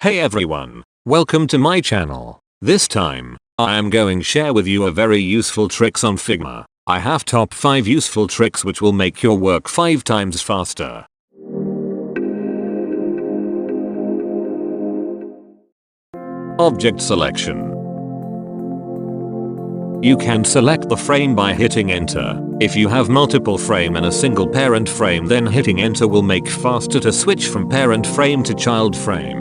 Hey everyone, welcome to my channel. This time, I am going to share with you a very useful tricks on Figma. I have top 5 useful tricks which will make your work 5 times faster. Object selection. You can select the frame by hitting enter. If you have multiple frame and a single parent frame, then hitting enter will make faster to switch from parent frame to child frame.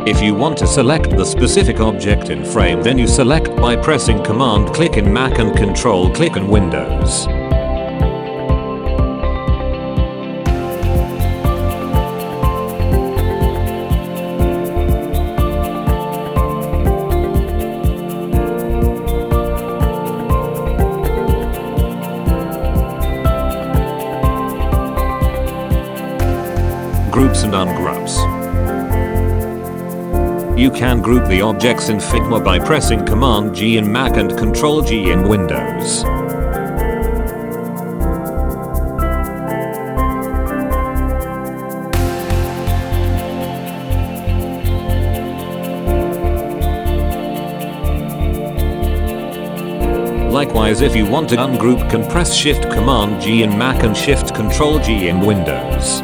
If you want to select the specific object in frame, then you select by pressing Command click in Mac and Control click in Windows. Groups and ungroups. You can group the objects in Figma by pressing Command G in Mac and Control G in Windows. Likewise, if you want to ungroup, can press Shift Command G in Mac and Shift Control G in Windows.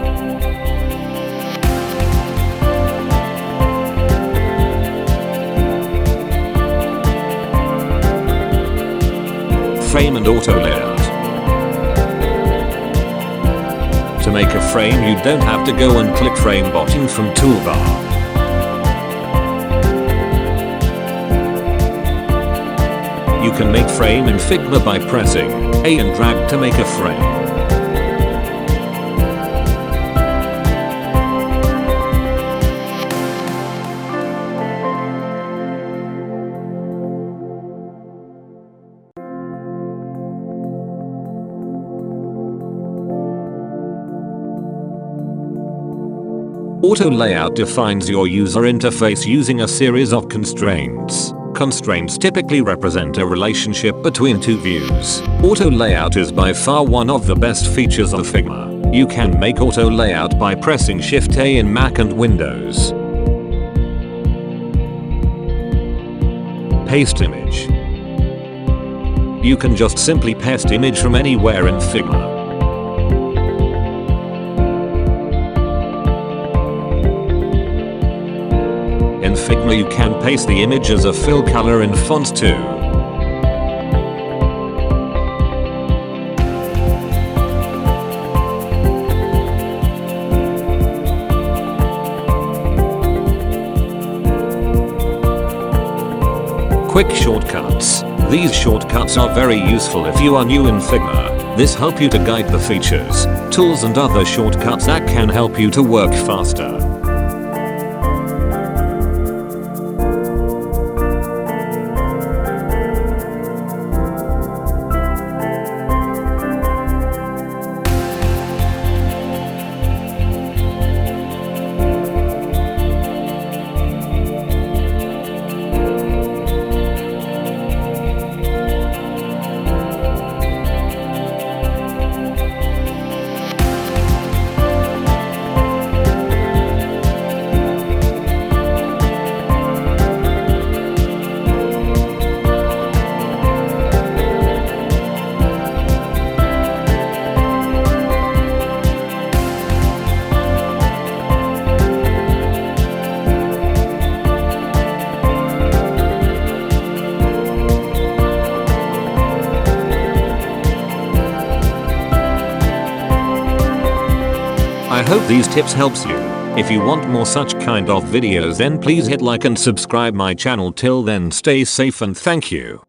Frame and Autolayout. To make a frame, you don't have to go and click frame button from toolbar. You can make frame in Figma by pressing A and drag to make a frame. Autolayout defines your user interface using a series of constraints. Constraints typically represent a relationship between two views. Autolayout is by far one of the best features of Figma. You can make Autolayout by pressing Shift A in Mac and Windows. Paste image. You can just simply paste image from anywhere in Figma. In Figma you can paste the image as a fill color in fonts too. Quick shortcuts. These shortcuts are very useful if you are new in Figma. This helps you to guide the features, tools and other shortcuts that can help you to work faster. I hope these tips helps you. If you want more such kind of videos, then please hit like and subscribe my channel. Till then, stay safe and thank you.